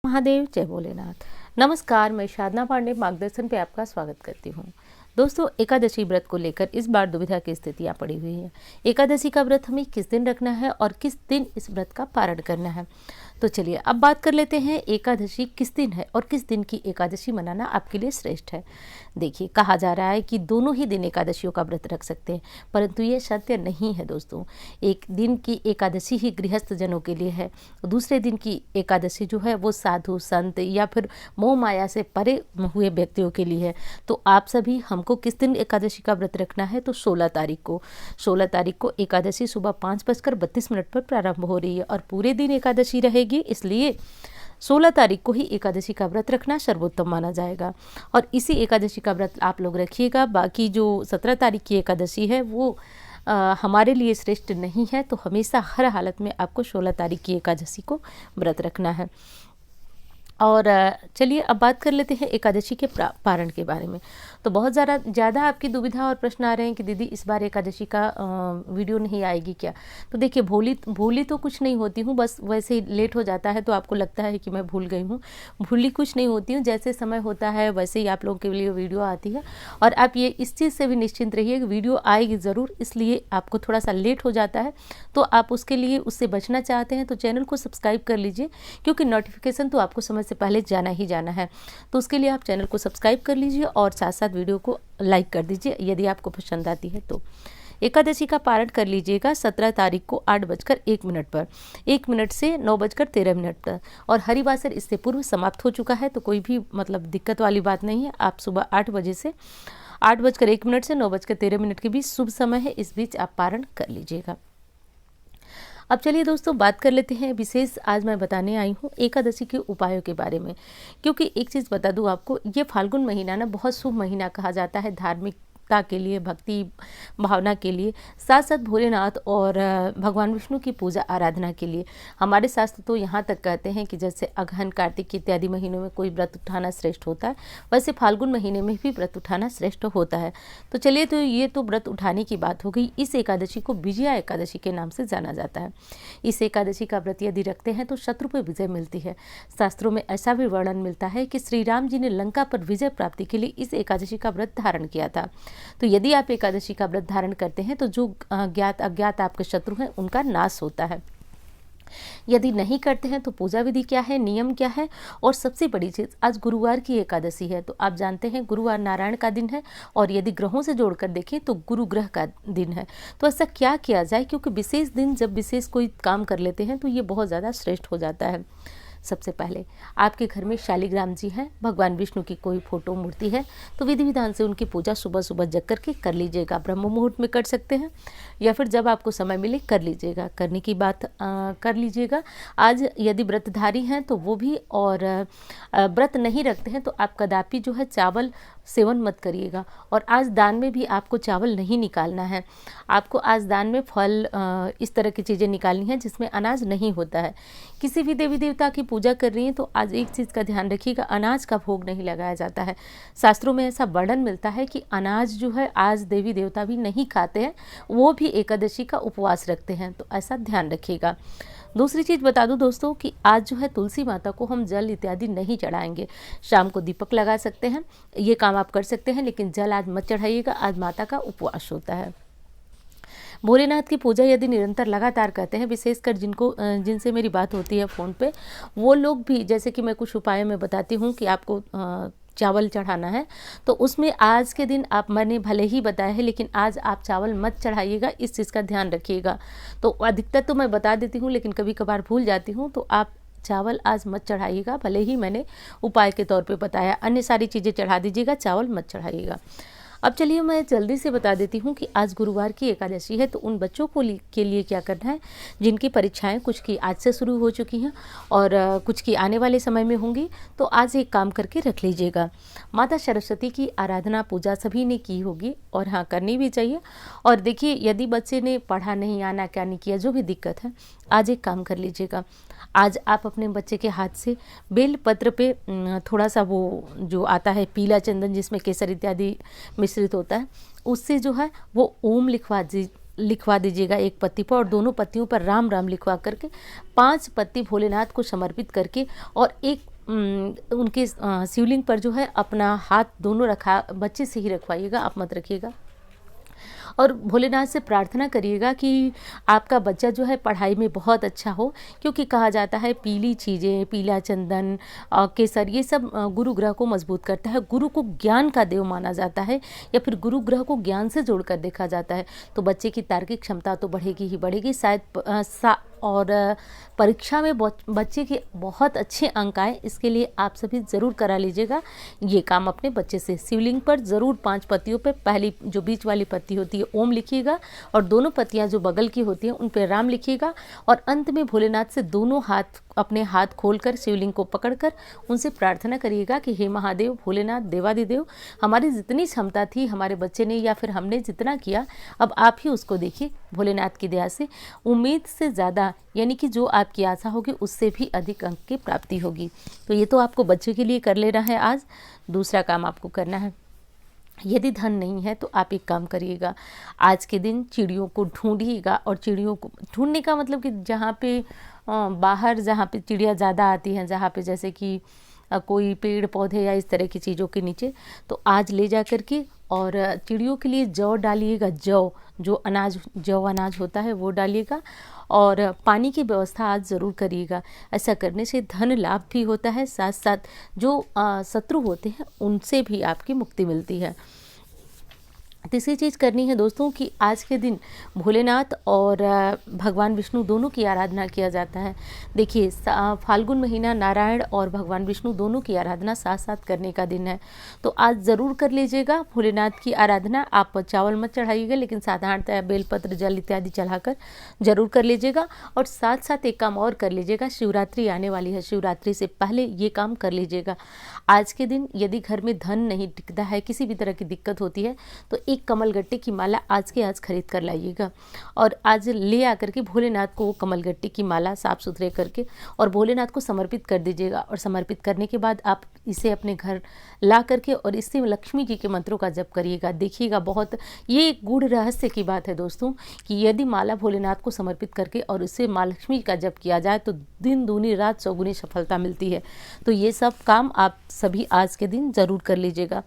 महादेव, जय भोलेनाथ। नमस्कार, मैं साधना पांडे मार्गदर्शन पे आपका स्वागत करती हूँ। दोस्तों, एकादशी व्रत को लेकर इस बार दुविधा की स्थितियाँ पड़ी हुई हैं। एकादशी का व्रत हमें किस दिन रखना है और किस दिन इस व्रत का पारण करना है। तो चलिए अब बात कर लेते हैं एकादशी किस दिन है और किस दिन की एकादशी मनाना आपके लिए श्रेष्ठ है। देखिए, कहा जा रहा है कि दोनों ही दिन एकादशियों का व्रत रख सकते हैं, परंतु ये सत्य नहीं है दोस्तों। एक दिन की एकादशी ही गृहस्थ जनों के लिए है, दूसरे दिन की एकादशी जो है वो साधु संत या फिर मोह माया से परे हुए व्यक्तियों के लिए है। तो आप सभी हमको किस दिन एकादशी का व्रत रखना है, तो 16 तारीख को एकादशी सुबह 5:32 पर प्रारंभ हो रही है और पूरे दिन एकादशी रहेगी। इसलिए 16 तारीख को ही एकादशी का व्रत रखना सर्वोत्तम माना जाएगा और इसी एकादशी का व्रत आप लोग रखिएगा। बाकी जो 17 तारीख की एकादशी है वो हमारे लिए श्रेष्ठ नहीं है, तो हमेशा हर हालत में आपको 16 तारीख की एकादशी को व्रत रखना है। और चलिए अब बात कर लेते हैं एकादशी के पारण के बारे में। तो बहुत ज़्यादा आपकी दुविधा और प्रश्न आ रहे हैं कि दीदी इस बार एकादशी का वीडियो नहीं आएगी क्या। तो देखिए, भूली तो कुछ नहीं होती हूँ, बस वैसे ही लेट हो जाता है तो आपको लगता है कि मैं भूल गई हूँ। भूली कुछ नहीं होती हूँ, जैसे समय होता है वैसे ही आप लोगों के लिए वीडियो आती है। और आप ये इस चीज़ से भी निश्चिंत रहिए कि वीडियो आएगी ज़रूर, इसलिए आपको थोड़ा सा लेट हो जाता है। तो आप उसके लिए उससे बचना चाहते हैं तो चैनल को सब्सक्राइब कर लीजिए, क्योंकि नोटिफिकेशन तो आपको समय से पहले जाना ही जाना है। तो उसके लिए आप चैनल को सब्सक्राइब कर लीजिए और साथ साथ वीडियो को लाइक कर दीजिए यदि आपको पसंद आती है तो। एकादशी का पारण कर लीजिएगा 17 तारीख को 8:01 पर, 1 मिनट से 9:13 तक। और हरिवासर इससे पूर्व समाप्त हो चुका है, तो कोई भी दिक्कत वाली बात नहीं है। आप सुबह 8 बजे से 8:01 से 9:13 के बीच शुभ समय है, इस बीच आप पारण कर लीजिएगा। अब चलिए दोस्तों, बात कर लेते हैं विशेष आज मैं बताने आई हूँ एकादशी के उपायों के बारे में। क्योंकि एक चीज़ बता दूँ आपको, ये फाल्गुन महीना ना बहुत शुभ महीना कहा जाता है धार्मिकता के लिए, भक्ति भावना के लिए, साथ साथ भोलेनाथ और भगवान विष्णु की पूजा आराधना के लिए। हमारे शास्त्र तो यहाँ तक कहते हैं कि जैसे अगहन कार्तिक इत्यादि महीनों में कोई व्रत उठाना श्रेष्ठ होता है, वैसे फाल्गुन महीने में भी व्रत उठाना श्रेष्ठ होता है। तो चलिए, तो ये तो व्रत उठाने की बात हो गई। इस एकादशी को विजया एकादशी के नाम से जाना जाता है। इस एकादशी का व्रत यदि रखते हैं तो शत्रु पर विजय मिलती है। शास्त्रों में ऐसा भी वर्णन मिलता है कि श्री राम जी ने लंका पर विजय प्राप्ति के लिए इस एकादशी का व्रत धारण किया था। तो यदि आप एकादशी का व्रत धारण करते हैं तो जो ज्ञात अज्ञात आपके शत्रु हैं उनका नाश होता है। यदि नहीं करते हैं तो पूजा विधि क्या है, नियम क्या है। और सबसे बड़ी चीज़, आज गुरुवार की एकादशी है, तो आप जानते हैं गुरुवार नारायण का दिन है और यदि ग्रहों से जोड़कर देखें तो गुरु ग्रह का दिन है। तो ऐसा क्या किया जाए, क्योंकि विशेष दिन जब विशेष कोई काम कर लेते हैं तो ये बहुत ज़्यादा श्रेष्ठ हो जाता है। सबसे पहले आपके घर में शालिग्राम जी हैं, भगवान विष्णु की कोई फोटो मूर्ति है, तो विधि विधान से उनकी पूजा सुबह सुबह जग करके कर लीजिएगा। ब्रह्म मुहूर्त में कर सकते हैं या फिर जब आपको समय मिले कर लीजिएगा। करने की बात कर लीजिएगा। आज यदि व्रतधारी हैं तो वो भी, और व्रत नहीं रखते हैं तो आप कदापि जो है चावल सेवन मत करिएगा। और आज दान में भी आपको चावल नहीं निकालना है। आपको आज दान में फल, इस तरह की चीज़ें निकालनी है जिसमें अनाज नहीं होता है। किसी भी देवी देवता की पूजा कर रही हैं तो आज एक चीज़ का ध्यान रखिएगा, अनाज का भोग नहीं लगाया जाता है। शास्त्रों में ऐसा वर्णन मिलता है कि अनाज जो है आज देवी देवता भी नहीं खाते हैं, वो भी एकादशी का उपवास रखते हैं, तो ऐसा ध्यान रखिएगा। दूसरी चीज़ बता दूं दोस्तों कि आज जो है तुलसी माता को हम जल इत्यादि नहीं चढ़ाएंगे। शाम को दीपक लगा सकते हैं, ये काम आप कर सकते हैं, लेकिन जल आज मत चढ़ाइएगा, आज माता का उपवास होता है। भोलेनाथ की पूजा यदि निरंतर लगातार करते हैं, विशेषकर जिनसे मेरी बात होती है फ़ोन पे, वो लोग भी, जैसे कि मैं कुछ उपाय में बताती हूँ कि आपको चावल चढ़ाना है, तो उसमें आज के दिन मैंने भले ही बताया है, लेकिन आज आप चावल मत चढ़ाइएगा, इस चीज़ का ध्यान रखिएगा। तो अधिकतर तो मैं बता देती हूँ, लेकिन कभी कभार भूल जाती हूँ, तो आप चावल आज मत चढ़ाइएगा, भले ही मैंने उपाय के तौर पे बताया। अन्य सारी चीज़ें चढ़ा दीजिएगा, चावल मत चढ़ाइएगा। अब चलिए मैं जल्दी से बता देती हूँ कि आज गुरुवार की एकादशी है, तो उन बच्चों के लिए क्या करना है जिनकी परीक्षाएं कुछ की आज से शुरू हो चुकी हैं और कुछ की आने वाले समय में होंगी। तो आज एक काम करके रख लीजिएगा। माता सरस्वती की आराधना पूजा सभी ने की होगी, और हाँ, करनी भी चाहिए। और देखिए, यदि बच्चे ने पढ़ा नहीं, आना क्या नहीं किया, जो भी दिक्कत है, आज एक काम कर लीजिएगा। आज आप अपने बच्चे के हाथ से बेल पत्र पे थोड़ा सा वो जो आता है पीला चंदन जिसमें केसर इत्यादि मिश्रित होता है, उससे जो है वो ओम लिखवा दीजिएगा एक पत्ती पर, और दोनों पत्तियों पर राम राम लिखवा करके 5 पत्ती भोलेनाथ को समर्पित करके, और एक उनके शिवलिंग पर जो है अपना हाथ दोनों रखा, बच्चे से ही रखवाइएगा, आप मत रखिएगा। और भोलेनाथ से प्रार्थना करिएगा कि आपका बच्चा जो है पढ़ाई में बहुत अच्छा हो, क्योंकि कहा जाता है पीली चीज़ें, पीला चंदन, केसर, ये सब गुरु ग्रह को मजबूत करता है। गुरु को ज्ञान का देव माना जाता है, या फिर गुरु ग्रह को ज्ञान से जोड़कर देखा जाता है। तो बच्चे की तार्किक क्षमता तो बढ़ेगी ही बढ़ेगी, शायद और परीक्षा में बच्चे के बहुत अच्छे अंक आए, इसके लिए आप सभी ज़रूर करा लीजिएगा ये काम अपने बच्चे से। शिवलिंग पर ज़रूर 5 पत्तियों पे पहली जो बीच वाली पत्ती होती है ओम लिखिएगा, और दोनों पत्तियां जो बगल की होती हैं उन पर राम लिखिएगा, और अंत में भोलेनाथ से दोनों हाथ, अपने हाथ खोलकर शिवलिंग को पकड़कर उनसे प्रार्थना करिएगा कि हे महादेव, भोलेनाथ, देवादिदेव, हमारी जितनी क्षमता थी हमारे बच्चे ने या फिर हमने जितना किया, अब आप ही उसको देखिए। भोलेनाथ की दया से उम्मीद से ज़्यादा, यानी कि जो आपकी आशा होगी उससे भी अधिक अंक की प्राप्ति होगी। तो ये तो आपको बच्चे के लिए कर लेना है आज। दूसरा काम आपको करना है, यदि धन नहीं है तो आप एक काम करिएगा, आज के दिन चिड़ियों को ढूंढिएगा। और चिड़ियों को ढूंढने का मतलब कि जहाँ पे बाहर, जहाँ पे चिड़िया ज़्यादा आती हैं, जहाँ पे जैसे कि कोई पेड़ पौधे या इस तरह की चीज़ों के नीचे, तो आज ले जा कर के और चिड़ियों के लिए जौ डालिएगा। जौ, जो अनाज, जौ अनाज होता है वो डालिएगा, और पानी की व्यवस्था आज ज़रूर करिएगा। ऐसा करने से धन लाभ भी होता है, साथ साथ जो शत्रु होते हैं उनसे भी आपकी मुक्ति मिलती है। तीसरी चीज़ करनी है दोस्तों कि आज के दिन भोलेनाथ और भगवान विष्णु दोनों की आराधना किया जाता है। देखिए, फाल्गुन महीना नारायण और भगवान विष्णु दोनों की आराधना साथ साथ करने का दिन है, तो आज ज़रूर कर लीजिएगा भोलेनाथ की आराधना। आप चावल मत चढ़ाइएगा, लेकिन साधारणतः बेलपत्र, जल इत्यादि चढ़ाकर ज़रूर कर लीजिएगा। और साथ साथ एक काम और कर लीजिएगा, शिवरात्रि आने वाली है, शिवरात्रि से पहले ये काम कर लीजिएगा। आज के दिन यदि घर में धन नहीं टिकता है, किसी भी तरह की दिक्कत होती है, तो एक कमलगट्टे की माला आज के आज खरीद कर लाइएगा, और आज ले आकर के भोलेनाथ को वो कमलगट्टे की माला साफ सुथरे करके और भोलेनाथ को समर्पित कर दीजिएगा। और समर्पित करने के बाद आप इसे अपने घर ला करके और इससे लक्ष्मी जी के मंत्रों का जप करिएगा। देखिएगा, बहुत ये एक गूढ़ रहस्य की बात है दोस्तों कि यदि माला भोलेनाथ को समर्पित करके और इससे माँ लक्ष्मी का जप किया जाए तो दिन दूनी रात चौगुनी सफलता मिलती है। तो ये सब काम आप सभी आज के दिन ज़रूर कर लीजिएगा।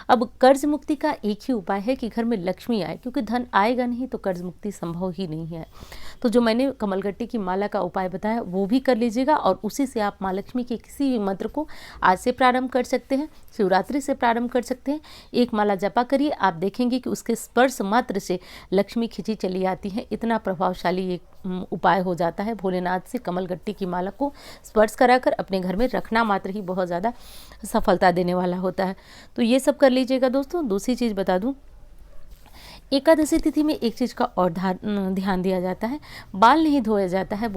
अब कर्ज मुक्ति का एक ही उपाय है कि घर में लक्ष्मी आए, क्योंकि धन आएगा नहीं तो कर्ज मुक्ति संभव ही नहीं है। तो जो मैंने कमलगट्टे की माला का उपाय बताया वो भी कर लीजिएगा, और उसी से आप माँ लक्ष्मी के किसी भी मंत्र को आज से प्रारंभ कर सकते हैं, शिवरात्रि से प्रारंभ कर सकते हैं। एक माला जपा करिए, आप देखेंगे कि उसके स्पर्श मात्र से लक्ष्मी खिंची चली आती है। इतना प्रभावशाली एक उपाय हो जाता है। भोलेनाथ से कमलगट्टे की माला को स्पर्श कराकर अपने घर में रखना मात्र ही बहुत ज़्यादा सफलता देने वाला होता है। तो ये सब कर लीजिएगा दोस्तों। दूसरी चीज़ बता दूं, एकादशी तिथि में एक चीज़ का और ध्यान दिया जाता है, बाल नहीं धोया जाता है।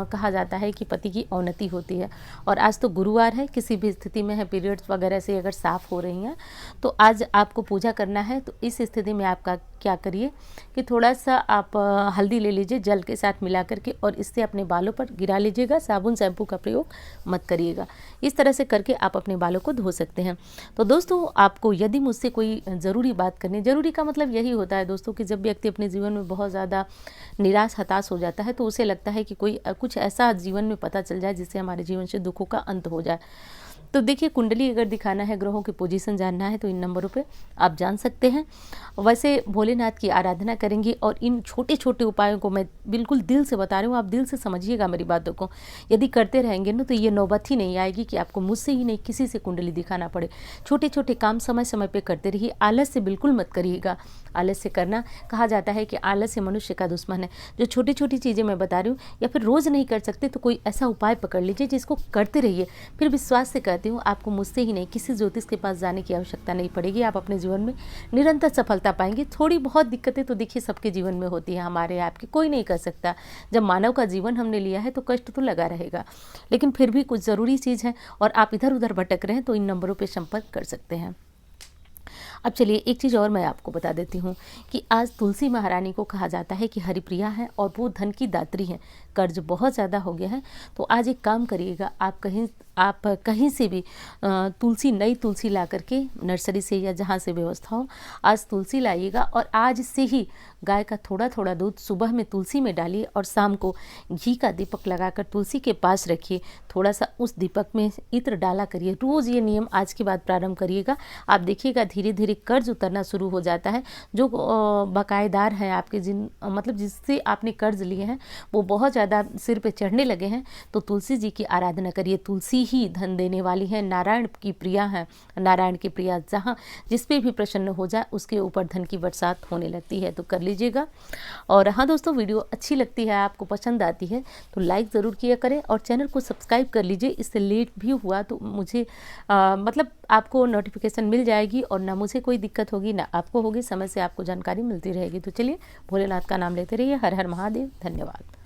कहा जाता है कि पति की अवनति होती है, और आज तो गुरुवार है, किसी भी स्थिति में है, पीरियड्स वगैरह से अगर साफ़ हो रही हैं तो आज आपको पूजा करना है। तो इस स्थिति में आपका क्या करिए कि थोड़ा सा आप हल्दी ले लीजिए जल के साथ मिला करके, और इससे अपने बालों पर गिरा लीजिएगा। साबुन शैम्पू का प्रयोग मत करिएगा। इस तरह से करके आप अपने बालों को धो सकते हैं। तो दोस्तों, आपको यदि मुझसे कोई ज़रूरी बात करनी, ज़रूरी का मतलब यही होता है दोस्तों कि जब व्यक्ति अपने जीवन में बहुत ज़्यादा निराश हताश हो जाता है तो उसे लगता है कि कोई कुछ ऐसा जीवन में पता चल जाए जिससे हमारे जीवन से दुखों का अंत हो जाए। तो देखिए, कुंडली अगर दिखाना है, ग्रहों की पोजीशन जानना है, तो इन नंबरों पे आप जान सकते हैं। वैसे भोलेनाथ की आराधना करेंगे, और इन छोटे छोटे उपायों को मैं बिल्कुल दिल से बता रही हूँ, आप दिल से समझिएगा मेरी बातों को। यदि करते रहेंगे ना तो ये नौबत ही नहीं आएगी कि आपको मुझसे ही नहीं किसी से कुंडली दिखाना पड़े। छोटे छोटे काम समय समय पर करते रहिए, आलस से बिल्कुल मत करिएगा। आलस्य करना, कहा जाता है कि आलस्य मनुष्य का दुश्मन है। जो छोटी छोटी चीज़ें मैं बता रही हूँ, या फिर रोज़ नहीं कर सकते तो कोई ऐसा उपाय पकड़ लीजिए जिसको करते रहिए। फिर विश्वास से कहती हूँ, आपको मुझसे ही नहीं किसी ज्योतिष के पास जाने की आवश्यकता नहीं पड़ेगी। आप अपने जीवन में निरंतर सफलता पाएंगे। थोड़ी बहुत दिक्कतें तो देखिए सबके जीवन में होती हैं, हमारे आपकी कोई नहीं कर सकता। जब मानव का जीवन हमने लिया है तो कष्ट तो लगा रहेगा, लेकिन फिर भी कुछ ज़रूरी चीज़ है और आप इधर उधर भटक रहे हैं तो इन नंबरों पर संपर्क कर सकते हैं। अब चलिए एक चीज़ और मैं आपको बता देती हूँ कि आज तुलसी महारानी को कहा जाता है कि हरिप्रिया है और वो धन की दात्री हैं। कर्ज बहुत ज़्यादा हो गया है, तो आज एक काम करिएगा, आप कहीं आप कहीं से भी तुलसी, नई तुलसी ला करके नर्सरी से या जहाँ से व्यवस्था हो, आज तुलसी लाइएगा और आज से ही गाय का थोड़ा थोड़ा दूध सुबह में तुलसी में डालिए और शाम को घी का दीपक लगाकर तुलसी के पास रखिए। थोड़ा सा उस दीपक में इत्र डाला करिए। रोज़ ये नियम आज के बाद प्रारंभ करिएगा। आप देखिएगा धीरे धीरे कर्ज उतरना शुरू हो जाता है। जो बकायेदार हैं आपके, मतलब जिससे आपने कर्ज लिए हैं, वो बहुत ज़्यादा सिर पे चढ़ने लगे हैं, तो तुलसी जी की आराधना करिए। तुलसी ही धन देने वाली है, नारायण की प्रिया है। नारायण की प्रिया जहाँ जिस पे भी प्रसन्न हो जाए उसके ऊपर धन की बरसात होने लगती है। तो कर लीजिएगा। और हाँ दोस्तों, वीडियो अच्छी लगती है, आपको पसंद आती है तो लाइक ज़रूर किया करें और चैनल को सब्सक्राइब कर लीजिए। इससे लेट भी हुआ तो मुझे मतलब आपको नोटिफिकेशन मिल जाएगी और ना मुझे कोई दिक्कत होगी ना आपको होगी, समय से आपको जानकारी मिलती रहेगी। तो चलिए, भोलेनाथ का नाम लेते रहिए। हर हर महादेव। धन्यवाद।